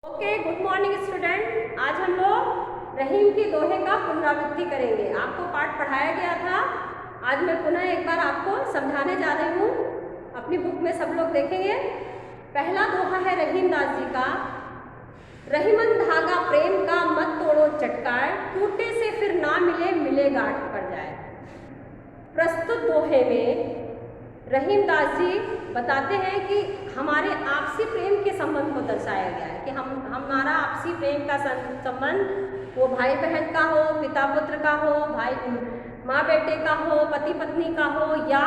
Okay, good morning student. आज हम लोग रहीम की दोहे का पुनरावृत्ति करेंगे। आपको पाठ पढ़ाया गया था, आज मैं पुनः एक बार आपको समझाने जा रही हूँ। अपनी बुक में सब लोग देखेंगे। पहला दोहा है रहीम दास जी का। रहीमन धागा प्रेम का मत तोड़ो चटकाए, टूटे से फिर ना मिले मिले गांठ पड़ जाए। प्रस्तुत दोहे में रहीम दास जी बताते हैं कि हमारे आपसी प्रेम के संबंध को दर्शाया गया है कि हमारा आपसी प्रेम का संबंध वो भाई बहन का हो, पिता पुत्र का हो, भाई माँ बेटे का हो, पति पत्नी का हो या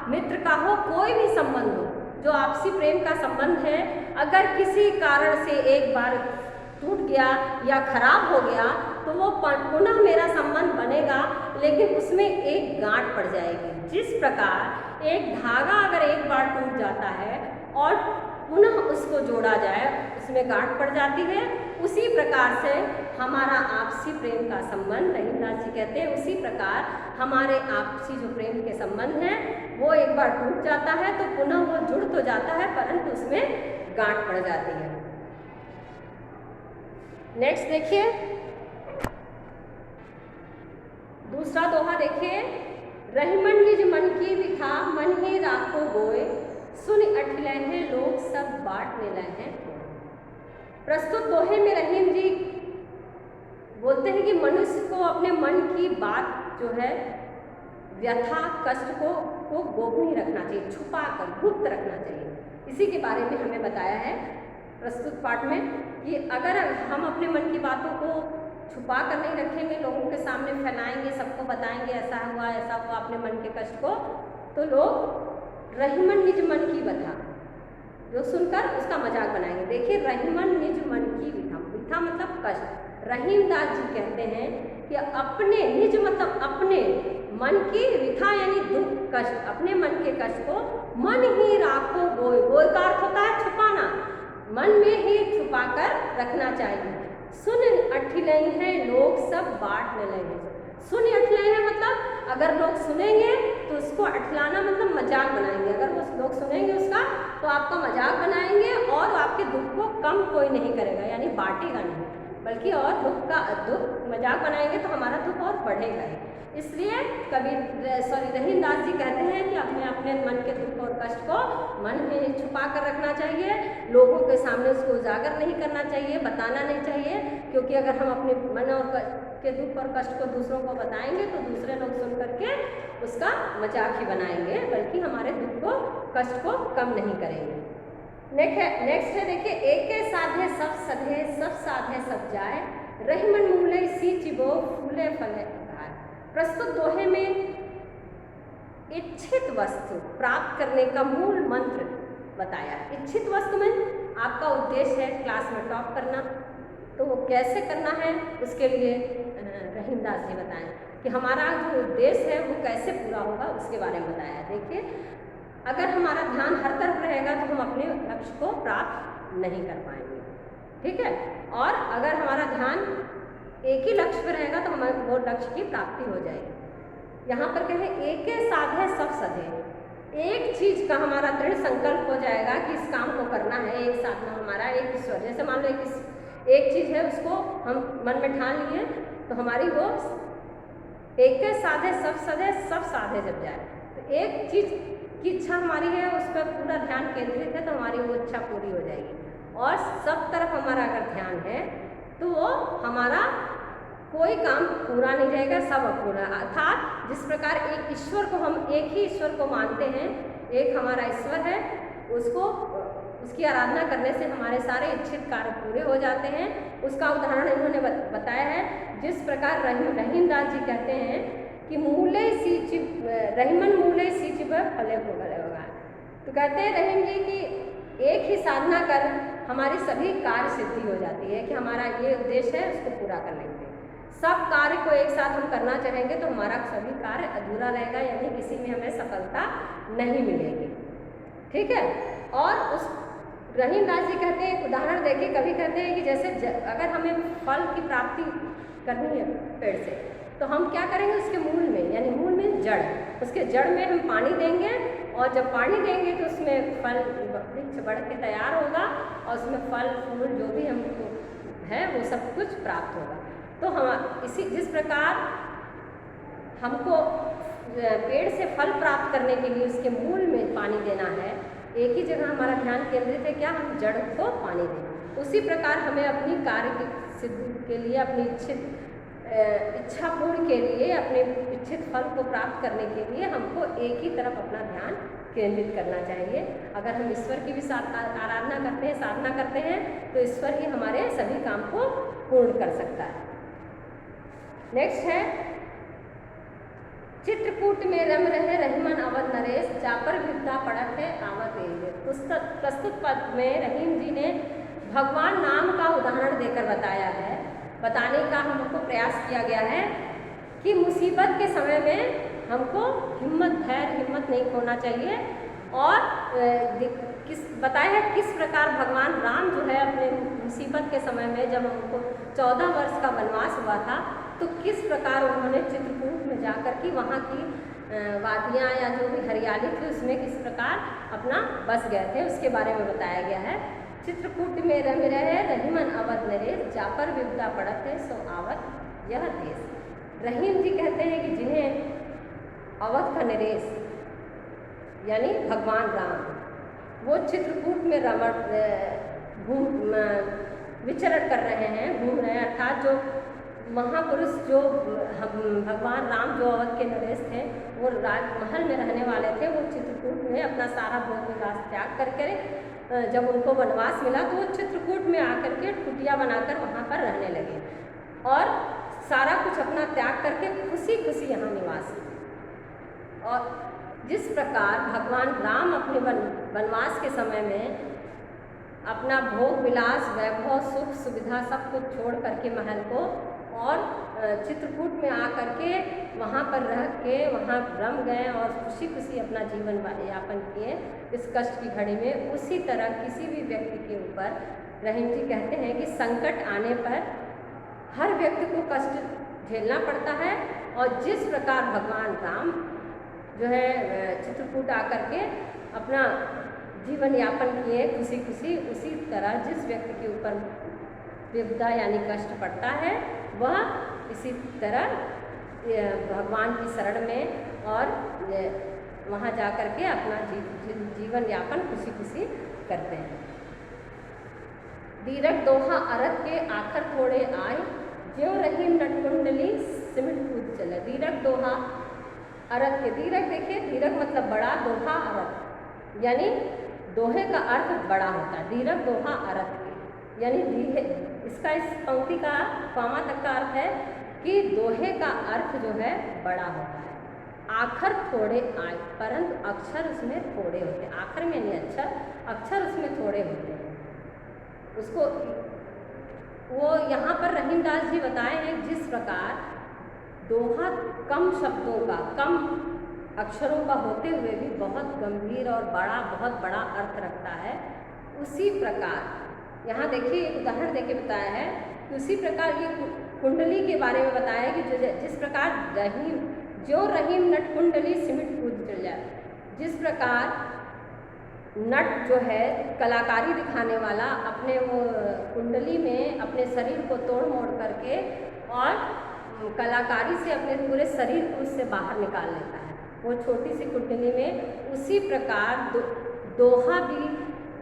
मित्र का हो, कोई भी संबंध हो, जो आपसी प्रेम का संबंध है, अगर किसी कारण से एक बार टूट गया या खराब हो गया तो वो पुनः मेरा संबंध बनेगा, लेकिन उसमें एक गांठ पड़ जाएगी। जिस प्रकार एक धागा अगर एक बार टूट जाता है और पुनः उसको जोड़ा जाए उसमें गांठ पड़ जाती है, उसी प्रकार से हमारा आपसी प्रेम का संबंध रहीम दास जी कहते हैं, उसी प्रकार हमारे आपसी जो प्रेम के संबंध हैं वो एक बार टूट जाता है तो पुनः वो जुड़ तो जाता है परंतु उसमें गांठ पड़ जाती है। नेक्स्ट देखिए, दूसरा दोहा देखिए। रहीमन निज मन की विथा मन ही राखो गोए, सुन अठले हैं लोग सब बांटने लगे हैं। प्रस्तुत दोहे में रहीम जी बोलते हैं कि मनुष्य को अपने मन की बात जो है, व्यथा कष्ट को गोपनीय रखना चाहिए, छुपा कर गुप्त रखना चाहिए। इसी के बारे में हमें बताया है प्रस्तुत पाठ में कि अगर हम अपने मन की बातों को छुपा कर नहीं रखेंगे, लोगों के सामने फैलाएंगे, सबको बताएंगे ऐसा हुआ अपने मन के कष्ट को, तो लोग रहीमन निज मन की व्यथा जो सुनकर उसका मजाक बनाएंगे। देखिए, रहीमन निज मन की विथा, विथा मतलब कष्ट। रहीम दास जी कहते हैं कि अपने निज मतलब अपने मन की विथा यानी दुख कष्ट, अपने मन के कष्ट को मन ही राखो गोय, गोय का अर्थ होता है छुपाना, मन में ही छुपा कर रखना चाहिए। सुन अठिलई हैं लोग सब बांटने लगे। सुन अठिलई हैं मतलब अगर लोग सुनेंगे तो उसको अठलाना मतलब मजाक बनाएंगे। अगर वो लोग सुनेंगे उसका तो आपका मजाक बनाएंगे और आपके दुख को कम कोई नहीं करेगा, यानी बांटेगा नहीं, बल्कि और दुख मजाक बनाएंगे तो हमारा दुख और बढ़ेगा ही। इसलिए रहीम दास जी कहते हैं कि अपने मन के दुख और कष्ट को मन में छुपा कर रखना चाहिए, लोगों के सामने उसको उजागर नहीं करना चाहिए, बताना नहीं चाहिए, क्योंकि अगर हम अपने मन और के दुख और कष्ट को दूसरों को बताएंगे तो दूसरे लोग सुन करके उसका मजाक ही बनाएंगे, बल्कि हमारे दुख को कष्ट को कम नहीं करेंगे। नेक्स्ट है देखिए, एक के साधे सब सधे, सब साधे सब जाए, रहीमन मूले सी चिबो फूले फले। प्रस्तुत दोहे में इच्छित वस्तु प्राप्त करने का मूल मंत्र बताया। इच्छित वस्तु में आपका उद्देश्य है क्लास में टॉप करना, तो वो कैसे करना है उसके लिए रहीम दास जी बताएं कि हमारा जो उद्देश्य है वो कैसे पूरा होगा, उसके बारे में बताया। देखिए, अगर हमारा ध्यान हर तरफ रहेगा तो हम अपने लक्ष्य को प्राप्त नहीं कर पाएंगे, ठीक है। और अगर हमारा ध्यान एक ही लक्ष्य पर रहेगा तो हमारे वो लक्ष्य की प्राप्ति हो जाएगी। यहाँ पर कहे एक के साधे सब सधे, एक चीज का हमारा दृढ़ संकल्प हो जाएगा कि इस काम को करना है, एक साधना हमारा एक ईश्वर, जैसे मान लो एक चीज है उसको हम मन में ठान लिए तो हमारी वो एक के साधे सब सधे, सब साधे जब जाए, तो एक चीज की इच्छा हमारी है उस पर पूरा ध्यान केंद्रित है तो हमारी वो इच्छा पूरी हो जाएगी। और सब तरफ हमारा अगर ध्यान है तो वो हमारा कोई काम पूरा नहीं रहेगा, सब अपूर्ण। अर्थात जिस प्रकार एक ईश्वर को हम एक ही ईश्वर को मानते हैं, एक हमारा ईश्वर है, उसकी आराधना करने से हमारे सारे इच्छित कार्य पूरे हो जाते हैं। उसका उदाहरण इन्होंने बताया है। जिस प्रकार रहीम दास जी कहते हैं कि मूले सी चिब रहीमन मूले सी चिब फले भोगले होगा, तो कहते हैं रहीम जी की एक ही साधना कर हमारी सभी कार्य सिद्धि हो जाती है कि हमारा ये उद्देश्य है उसको पूरा कर लेंगे। सब कार्य को एक साथ हम करना चाहेंगे तो हमारा सभी कार्य अधूरा रहेगा, यानी किसी में हमें सफलता नहीं मिलेगी, ठीक है। और उस रहीम दास जी कहते हैं, एक उदाहरण देके कभी कहते हैं कि जैसे अगर हमें फल की प्राप्ति करनी है पेड़ से तो हम क्या करेंगे, उसके मूल में यानी मूल में जड़, उसके जड़ में हम पानी देंगे और जब पानी देंगे तो उसमें फल वृक्ष बढ़ के तैयार होगा और उसमें फल फूल जो भी हमको सब कुछ प्राप्त होगा। तो हम इसी जिस प्रकार हमको पेड़ से फल प्राप्त करने के लिए उसके मूल में पानी देना है, एक ही जगह हमारा ध्यान केंद्रित है क्या, हम जड़ को पानी दें। उसी प्रकार हमें अपनी कार्य की सिद्धि के लिए, अपनी इच्छा पूर्ण के लिए, अपने इच्छित फल को प्राप्त करने के लिए हमको एक ही तरफ अपना ध्यान केंद्रित करना चाहिए। अगर हम ईश्वर की भी आराधना करते हैं, साधना करते हैं, तो ईश्वर ही हमारे सभी काम को पूर्ण कर सकता है। नेक्स्ट है, चित्रकूट में रम रहे रहीमन अवध नरेश, जापर विद्या पड़त है आवत एंगे। प्रस्तुत पद में रहीम जी ने भगवान नाम का उदाहरण देकर बताने का हमको प्रयास किया गया है कि मुसीबत के समय में हमको हिम्मत नहीं खोना चाहिए। और बताया है किस प्रकार भगवान राम जो है अपने मुसीबत के समय में, जब हमको 14 वर्ष का वनवास हुआ था, तो किस प्रकार उन्होंने चित्रकूट में जाकर के वहाँ की वादियाँ या जो भी हरियाली थी उसमें किस प्रकार अपना बस गए थे, उसके बारे में बताया गया है। चित्रकूट में रम रहे रहीमन अवध नरेश, जापर विपदा पड़त है सो आवत यह देश। रहीम जी कहते हैं कि जिन्हें अवध का नरेश यानी भगवान राम, वो चित्रकूट में विचरण कर रहे हैं, घूम रहे हैं, अर्थात जो महापुरुष जो भगवान राम जो अवध के नरेश थे, वो राजमहल में रहने वाले थे, वो चित्रकूट में अपना सारा भोग विलास त्याग करके जब उनको वनवास मिला तो वो चित्रकूट में आकर के कुटिया बनाकर वहाँ पर रहने लगे और सारा कुछ अपना त्याग करके खुशी खुशी यहाँ निवास किए। और जिस प्रकार भगवान राम अपने वनवास के समय में अपना भोग विलास, वैभव, सुख सुविधा सब कुछ छोड़ करके महल को और चित्रकूट में आकर के वहाँ पर रह के वहाँ रम गए और खुशी खुशी अपना जीवन यापन किए इस कष्ट की घड़ी में, उसी तरह किसी भी व्यक्ति के ऊपर रहीम जी कहते हैं कि संकट आने पर हर व्यक्ति को कष्ट झेलना पड़ता है। और जिस प्रकार भगवान राम जो है चित्रकूट आकर के अपना जीवन यापन किए खुशी खुशी, उसी तरह जिस व्यक्ति के ऊपर विपदा यानी कष्ट पड़ता है वह इसी तरह भगवान की शरण में और वहाँ जा कर के अपना जीवन यापन खुशी खुशी करते हैं। दीरक दोहा अरत के आखर थोड़े आए, ज्यों रहीम नटकुंडली सिमट कूद चले। दीरक दोहा अरत के, दीरक देखिए, दीरक मतलब बड़ा, दोहा अरत यानी दोहे का अर्थ बड़ा होता है। दीरक दोहा अरत के यानी इसका इस पंक्ति का पामा तक का अर्थ है कि दोहे का अर्थ जो है बड़ा होता है। आखर थोड़े आए, परंतु अक्षर उसमें थोड़े होते हैं। आखर में नहीं अक्षर उसमें थोड़े होते हैं। उसको वो यहाँ पर रहीमदास जी बताए हैं जिस प्रकार दोहा कम शब्दों का, कम अक्षरों का होते हुए भी बहुत गंभीर और बहुत बड़ा अर्थ रखता है, उसी प्रकार यहाँ देखिए एक उदाहरण देके बताया है कि उसी प्रकार ये कुंडली के बारे में बताया है कि जिस प्रकार रहीम नट कुंडली सिमट कूद चल जाए। जिस प्रकार नट जो है कलाकारी दिखाने वाला अपने वो कुंडली में अपने शरीर को तोड़ मोड़ करके और कलाकारी से अपने पूरे शरीर को उससे बाहर निकाल लेता है वो छोटी सी कुंडली में, उसी प्रकार दोहा भी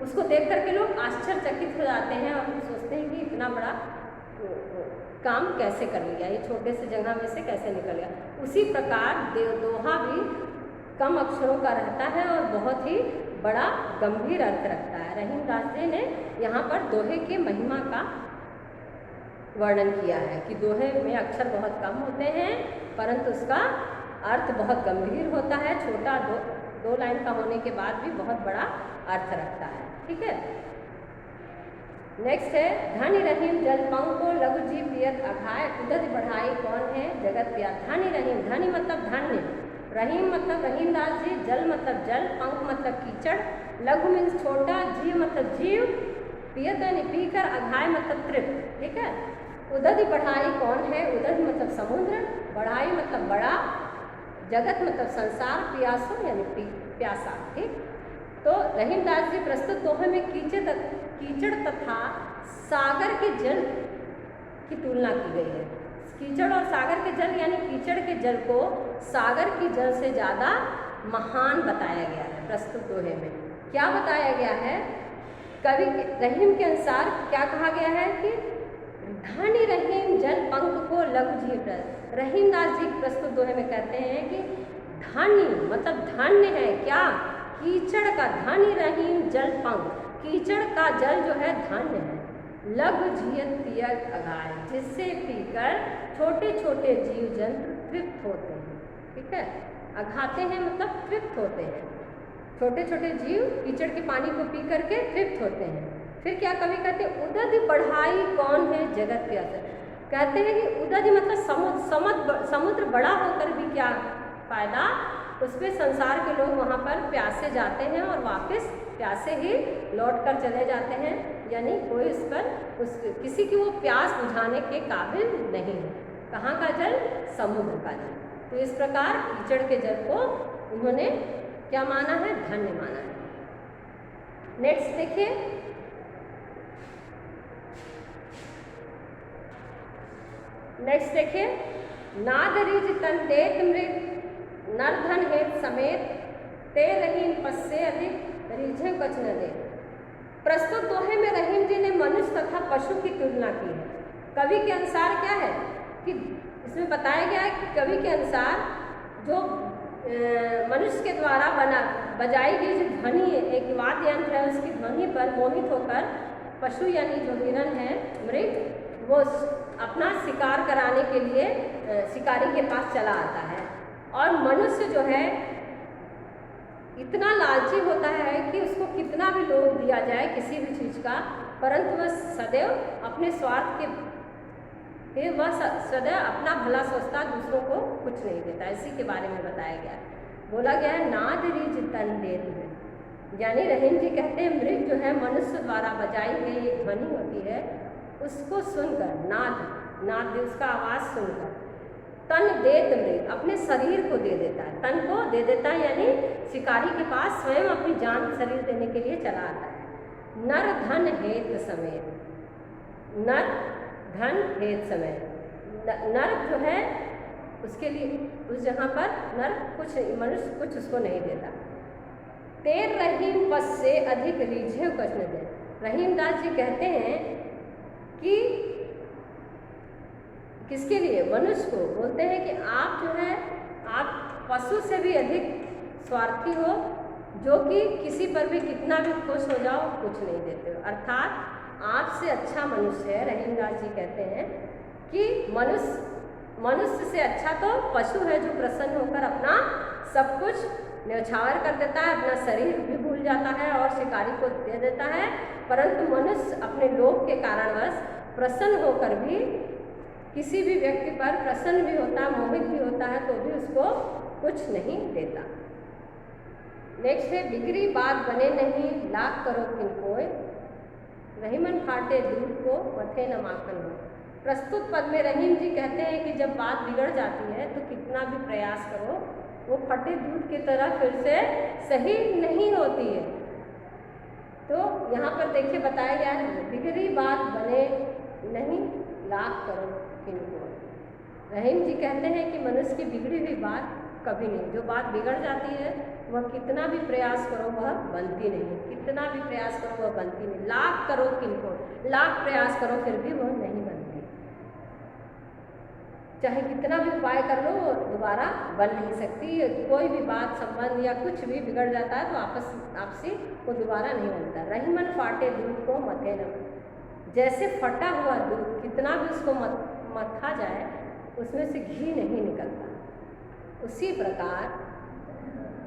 उसको देख करके लोग आश्चर्यचकित हो जाते हैं और सोचते हैं कि इतना बड़ा काम कैसे कर लिया, ये छोटे से जगह में से कैसे निकल गया। उसी प्रकार दोहा भी कम अक्षरों का रहता है और बहुत ही बड़ा गंभीर अर्थ रखता है। रहीमदास जी ने यहाँ पर दोहे की महिमा का वर्णन किया है कि दोहे में अक्षर बहुत कम होते हैं परंतु उसका अर्थ बहुत गंभीर होता है। छोटा दो लाइन का होने के बाद भी बहुत बड़ा अर्थ रखता है। ठीक है, नेक्स्ट है धनी रहीम जल पंको लघु जीव पियत अघाय, उदत बढ़ाई कौन है जगत प्या। धनी रहीम, धनी मतलब धन्य, रहीम मतलब रहीमदास जी, जल मतलब जल, पंख मतलब कीचड़, लघु मीन्स छोटा, जीव मतलब जीव, पियत यानी पीकर, अघाय मतलब तृप्त। ठीक है, उदत बढ़ाई कौन है, उदत मतलब समुद्र, बढ़ाई मतलब बड़ा, जगत मतलब संसार, प्यासो यानी प्यासा। ठीक, तो रहीमदास जी प्रस्तुत दोहे में कीचड़ तथा सागर के जल की तुलना की गई है। कीचड़ और सागर के जल यानी कीचड़ के जल को सागर की जल से ज़्यादा महान बताया गया है। प्रस्तुत दोहे में क्या बताया गया है? कवि रहीम के अनुसार क्या कहा गया है कि धनी रहीम जल पंख को लघु जीव। रहीम दास जी प्रस्तुत दोहे में कहते हैं कि धनी मतलब धन्य है क्या? कीचड़ का धनी रहीम जल पंख, कीचड़ का जल जो है धन्य है। लघु जियत पियत अघाय, जिससे पीकर छोटे छोटे जीव जंतु तृप्त होते हैं। ठीक है, अघाते हैं मतलब तृप्त होते हैं। छोटे छोटे जीव कीचड़ के पानी को पी करके तृप्त होते हैं। फिर क्या कवि कहते हैं? उदधि बढ़ाई कौन है जगत प्यासा। कहते हैं कि उदधि मतलब समुद्र बड़ा होकर भी क्या फायदा? उस पर संसार के लोग वहाँ पर प्यासे जाते हैं और वापस प्यासे ही लौट कर चले जाते हैं, यानी कोई उस किसी की वो प्यास बुझाने के काबिल नहीं है। कहाँ का जल? समुद्र का जल। तो इस प्रकार कीचड़ के जल को उन्होंने क्या माना है? धन्य माना है। नेक्स्ट देखिए, नाद रिज तन देत मृग नरधन हेत समेत ते रहीम पस्से अधिक रिझे कछ न दे। प्रस्तुत दोहे में रहीम जी ने मनुष्य तथा पशु की तुलना की है। कवि के अनुसार क्या है कि इसमें बताया गया है कि कवि के अनुसार जो मनुष्य के द्वारा बजाई गई जो ध्वनि एक वाद्य यंत्र है, उसकी ध्वनि पर मोहित होकर पशु यानी जो हिरण है, मृग, वो अपना शिकार कराने के लिए शिकारी के पास चला आता है। और मनुष्य जो है इतना लालची होता है कि उसको कितना भी लोभ दिया जाए किसी भी चीज़ का, परंतु वह सदैव अपने स्वार्थ के वह सदैव अपना भला सोचता, दूसरों को कुछ नहीं देता। इसी के बारे में बताया गया है। बोला गया है नाद रिज तन देत है, यानी रहीम जी कहते हैं मृग जो है मनुष्य द्वारा बजाई गई एक ध्वनि होती है, उसको सुनकर नाद उसका आवाज़ सुनकर तन देत मृग अपने शरीर को दे देता है, तन को दे देता है, यानी शिकारी के पास स्वयं अपनी जान शरीर देने के लिए चला आता है। नर धन हेत समेत, नर धन हेत समेत, नर जो है उसके लिए उस जगह पर नर कुछ मनुष्य कुछ उसको नहीं देता। तेर रहीम पस से अधिक रीझे कछ न दे। रहीम दास जी कहते हैं कि किसके लिए? मनुष्य को। बोलते हैं कि आप जो है आप पशु से भी अधिक स्वार्थी हो, जो कि किसी पर भी कितना भी खुश हो जाओ कुछ नहीं देते हो। अर्थात आपसे अच्छा मनुष्य है। रहीम दास जी कहते हैं कि मनुष्य से अच्छा तो पशु है, जो प्रसन्न होकर अपना सब कुछ न्यौछावर कर देता है, अपना शरीर भी भूल जाता है और शिकारी को दे देता है। परंतु मनुष्य अपने लोभ के कारणवश प्रसन्न होकर भी किसी भी व्यक्ति पर प्रसन्न भी होता है, मोहित भी होता है, तो भी उसको कुछ नहीं देता। नेक्स्ट है बिगड़ी बात बने नहीं लाख करो किन कोय, रहीमन फाटे दूध को मथे न माखन हो। प्रस्तुत पद में रहीम जी कहते हैं कि जब बात बिगड़ जाती है तो कितना भी प्रयास करो वो फटे दूध की तरह फिर से सही नहीं होती है। तो यहाँ पर देखिए बताया गया है बिगड़ी बात बने नहीं लाख करो किनको। रहीम जी कहते हैं कि मनुष्य की बिगड़ी हुई बात कभी नहीं, जो बात बिगड़ जाती है वह कितना भी प्रयास करो वह बनती नहीं, कितना भी प्रयास करो वह बनती नहीं। लाख करो किनको, लाख प्रयास करो फिर भी वह नहीं बनती। चाहे कितना भी उपाय कर लो वो दोबारा बन नहीं सकती। कोई भी बात संबंध या कुछ भी बिगड़ जाता है तो आपसी वो दोबारा नहीं बनता। रहीमन फाटे दूध को मथे न, जैसे फटा हुआ दूध कितना भी उसको मथा जाए उसमें से घी नहीं निकलता, उसी प्रकार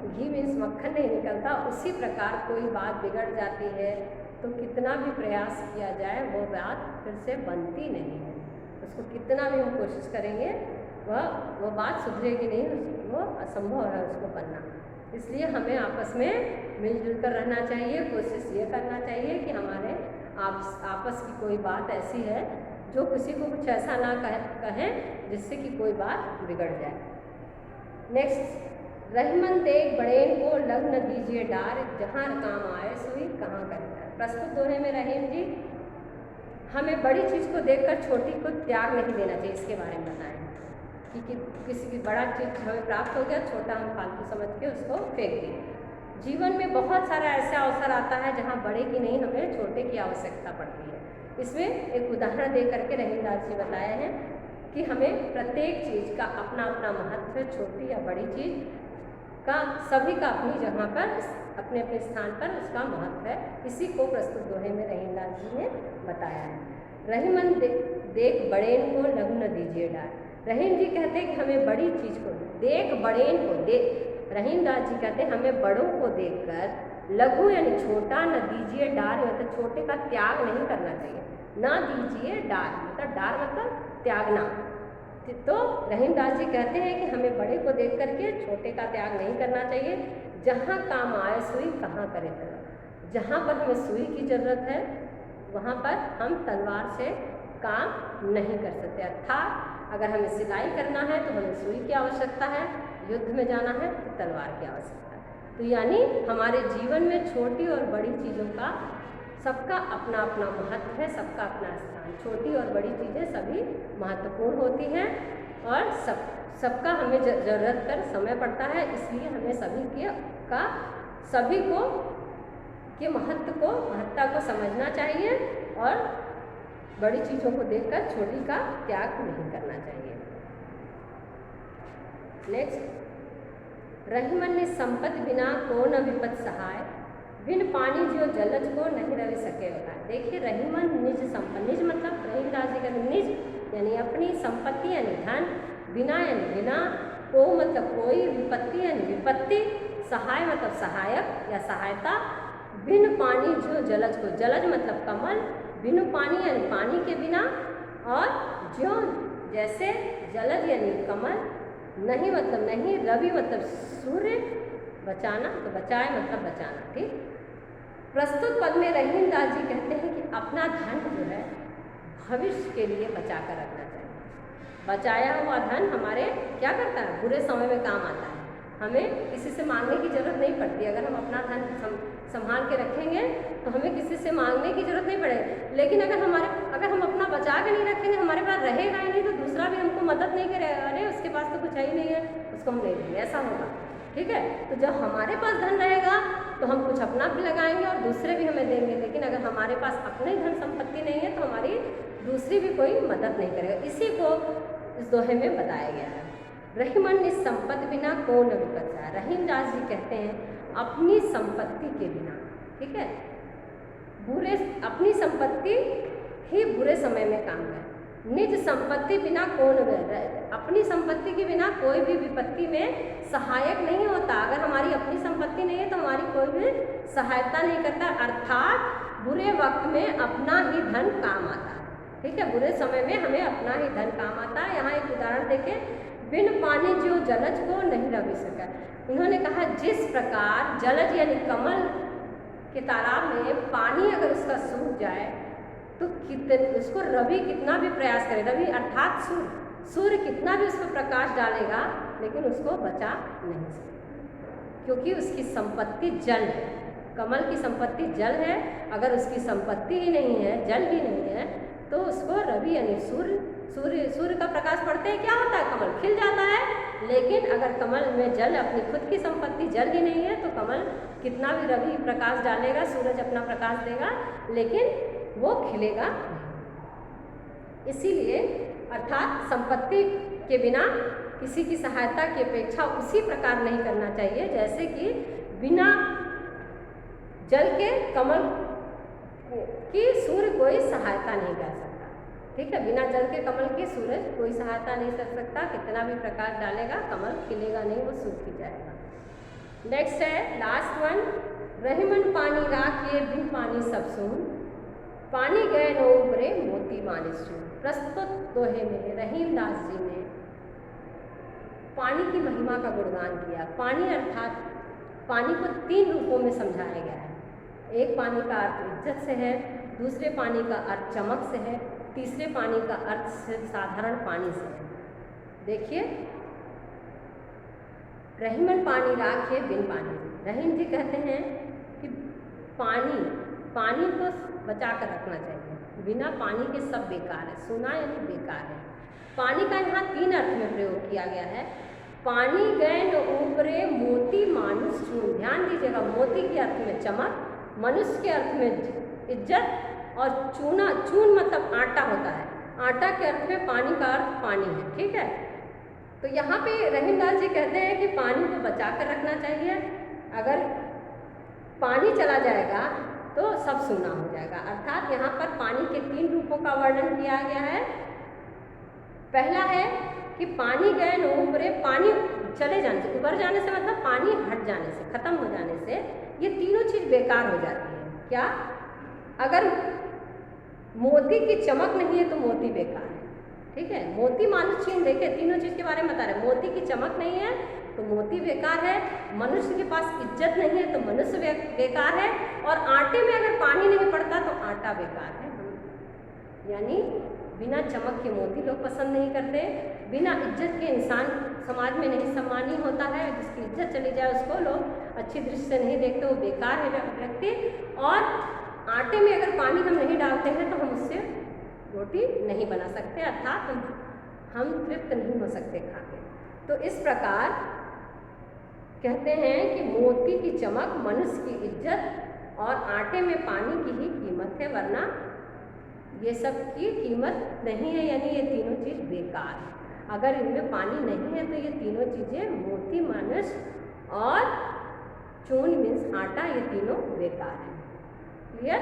घी मीन्स मक्खन नहीं निकलता, उसी प्रकार कोई बात बिगड़ जाती है तो कितना भी प्रयास किया जाए वो बात फिर से बनती नहीं है। उसको कितना भी हम कोशिश करेंगे वह बात सुधरेगी नहीं, वो असंभव है उसको बनना। इसलिए हमें आपस में मिलजुल कर रहना चाहिए। कोशिश ये करना चाहिए कि हमारे आपस की कोई बात ऐसी है जो किसी को कुछ ऐसा ना कहें जिससे कि कोई बात बिगड़ जाए। नेक्स्ट रहीमन देख बड़ेन को लग्न दीजिए डार, जहाँ काम आए सोई कहाँ करता है। प्रस्तुत दोहे में रहीम जी हमें बड़ी चीज़ को देखकर छोटी को त्याग नहीं देना चाहिए। इसके बारे में बताएं कि किसी की बड़ा चीज़ हमें प्राप्त हो गया, छोटा हम फालतू समझ के उसको फेंक दिए। जीवन में बहुत सारा ऐसा अवसर आता है जहाँ बड़े की नहीं हमें छोटे की आवश्यकता पड़ती है। इसमें एक उदाहरण दे करके रहीमदास जी बताए हैं कि हमें प्रत्येक चीज़ का अपना अपना महत्व है। छोटी या बड़ी चीज़ का सभी का अपनी जगह पर अपने अपने स्थान पर उसका महत्व है। इसी को प्रस्तुत दोहे में रहीमदास जी ने बताया है। रहीमन देख बड़ेन को लघु न दीजिए डार। रहीम जी कहते हैं कि हमें बड़ी चीज़ को देख बड़ेन को देख, रहीमदास जी कहते हैं हमें बड़ों को देखकर लघु यानी छोटा न दीजिए डार, मतलब छोटे का त्याग नहीं करना चाहिए। न दीजिए डार मतलब डार मतलब त्यागना। तो रहीमदास जी कहते हैं कि हमें बड़े को देख करके छोटे का त्याग नहीं करना चाहिए। जहाँ काम आए सुई कहाँ करे तलवार। जहाँ पर हमें सुई की ज़रूरत है वहाँ पर हम तलवार से काम नहीं कर सकते। अर्थात अगर हमें सिलाई करना है तो हमें सुई की आवश्यकता है, युद्ध में जाना है तो तलवार की आवश्यकता है। तो यानी हमारे जीवन में छोटी और बड़ी चीज़ों का सबका अपना अपना महत्व है, सबका अपना स्थान। छोटी और बड़ी चीज़ें सभी महत्वपूर्ण होती हैं और सबका हमें ज़रूरत कर समय पड़ता है। इसलिए हमें सभी को के महत्ता को समझना चाहिए और बड़ी चीज़ों को देखकर छोटी का त्याग नहीं करना चाहिए। नेक्स्ट, रहीमन ने संपत्ति बिना को न विपत सहाय, बिन पानी जो जलज को नहीं रवि सके बताए। देखिए रहीमन निज संपत्ति, निज मतलब रहीमदास जी का निज यानी अपनी संपत्ति यानी धन, बिना यानी बिना, को मतलब कोई, विपत्ति यानी विपत्ति, सहाय मतलब सहायक या सहायता, बिन पानी जो जलज को, जलज मतलब कमल, बिनु पानी यानी पानी के बिना, और जो जैसे जलज यानी कमल, नहीं मतलब नहीं, रवि मतलब सूर्य, बचाना तो बचाए मतलब बचाना। ठीक, प्रस्तुत पद में रहीमदास जी कहते हैं कि अपना धन जो है भविष्य के लिए बचा कर रखना चाहिए। बचाया हुआ धन हमारे क्या करता है, बुरे समय में काम आता है। हमें किसी से मांगने की ज़रूरत नहीं पड़ती। अगर हम अपना धन संभाल के रखेंगे तो हमें किसी से मांगने की ज़रूरत नहीं पड़ेगी। लेकिन अगर हम अपना बचा के नहीं रखेंगे, हमारे पास रहेगा ही नहीं, तो दूसरा भी हमको मदद नहीं करेगा। अरे उसके पास तो कुछ है ही नहीं है, उसको हम ले लेंगे, ऐसा होगा। ठीक है, तो जब हमारे पास धन रहेगा तो हम कुछ अपना भी लगाएंगे और दूसरे भी हमें देंगे। लेकिन अगर हमारे पास अपनी धन संपत्ति नहीं है तो हमारी दूसरी भी कोई मदद नहीं करेगा। इसी को इस दोहे में बताया गया है। रहीमन निज संपत्ति बिना को न विपत सहाय। रहीमदास जी कहते हैं अपनी संपत्ति के बिना, ठीक है, अपनी संपत्ति ही बुरे समय में काम करे। निज संपत्ति बिना कौन, अपनी संपत्ति के बिना कोई भी विपत्ति में सहायक नहीं होता। अगर हमारी अपनी संपत्ति नहीं है तो हमारी कोई भी सहायता नहीं करता। अर्थात बुरे वक्त में अपना ही धन काम आता है। ठीक है, बुरे समय में हमें अपना ही धन काम आता है। यहाँ एक उदाहरण देखें, बिन पानी जो जलज को नहीं रवि सका। उन्होंने कहा जिस प्रकार जलज यानी कमल के तालाब में पानी अगर उसका सूख जाए तो उसको रवि कितना भी प्रयास करे, रवि अर्थात सूर्य कितना भी उसको प्रकाश डालेगा लेकिन उसको बचा नहीं सकता, क्योंकि उसकी संपत्ति जल है। कमल की संपत्ति जल है। अगर उसकी संपत्ति ही नहीं है, जल ही नहीं है, तो उसको रवि यानी सूर्य का प्रकाश पड़ते ही क्या होता है, कमल खिल जाता है। लेकिन अगर कमल में जल, अपनी खुद की संपत्ति जल ही नहीं है, तो कमल कितना भी रवि प्रकाश डालेगा, सूरज अपना प्रकाश देगा, लेकिन वो खिलेगा नहीं। इसीलिए अर्थात संपत्ति के बिना किसी की सहायता की अपेक्षा उसी प्रकार नहीं करना चाहिए जैसे कि बिना जल के कमल की सूर्य कोई सहायता नहीं कर सकता। ठीक है, बिना जल के कमल की सूरज कोई सहायता नहीं कर सकता। कितना भी प्रकाश डालेगा कमल खिलेगा नहीं, वो सूख ही जाएगा। नेक्स्ट है लास्ट वन, रहीमन पानी राखिए बिन पानी सब सून, पानी गए नो उबरे मोती मानिस चून। प्रस्तुत दोहे में रहीमदास जी ने पानी की महिमा का गुणगान किया। पानी अर्थात पानी को 3 रूपों में समझाया गया है। एक पानी का अर्थ इज्जत से है, दूसरे पानी का अर्थ चमक से है, तीसरे पानी का अर्थ सिर्फ साधारण पानी से है। देखिए, रहीमन पानी राखिए बिन पानी। रहीम जी कहते हैं कि पानी को बचा कर रखना चाहिए बिना पानी के सब बेकार है। सोना यानी बेकार है। पानी का यहाँ 3 अर्थ में प्रयोग किया गया है। पानी गए न ऊपरे मोती मानुष चून। ध्यान दीजिएगा, मोती के अर्थ में चमक, मनुष्य के अर्थ में इज्जत और चूना, चून मतलब आटा होता है। आटा के अर्थ में पानी का अर्थ पानी है। ठीक है, तो यहाँ पे रहीमदास जी कहते हैं कि पानी को बचा कर रखना चाहिए। अगर पानी चला जाएगा तो सब सूना हो जाएगा। अर्थात यहाँ पर पानी के 3 रूपों का वर्णन किया गया है। पहला है कि पानी गए न ऊपरे, पानी चले जाने से, उबर जाने से मतलब पानी हट जाने से, खत्म हो जाने से ये तीनों चीज़ बेकार हो जाती है। क्या? अगर मोती की चमक नहीं है तो मोती बेकार है। ठीक है, मोती मानुष चीन, देखिए तीनों चीज़ के बारे में बता रहे हैं। मोती की चमक नहीं है तो मोती बेकार है, मनुष्य के पास इज्जत नहीं है तो मनुष्य बेकार है, और आटे में अगर पानी नहीं पड़ता तो आटा बेकार है। यानी बिना चमक के मोती लोग पसंद नहीं करते, बिना इज्जत के इंसान समाज में नहीं सम्मानीय होता है। जिसकी इज्जत चली जाए उसको लोग अच्छी दृष्टि से नहीं देखते, वो बेकार है व्यक्ति। और आटे में अगर पानी हम नहीं डालते हैं तो हम उससे रोटी नहीं बना सकते, अर्थात हम तृप्त नहीं हो सकते खा के। तो इस प्रकार कहते हैं कि मोती की चमक, मनुष्य की इज्जत और आटे में पानी की ही कीमत है, वरना ये सब की कीमत नहीं है। यानी ये तीनों चीज़ बेकार है। अगर इनमें पानी नहीं है तो ये तीनों चीज़ें, मोती, मनुष्य और चून मीन्स आटा, ये तीनों बेकार है। क्लियर?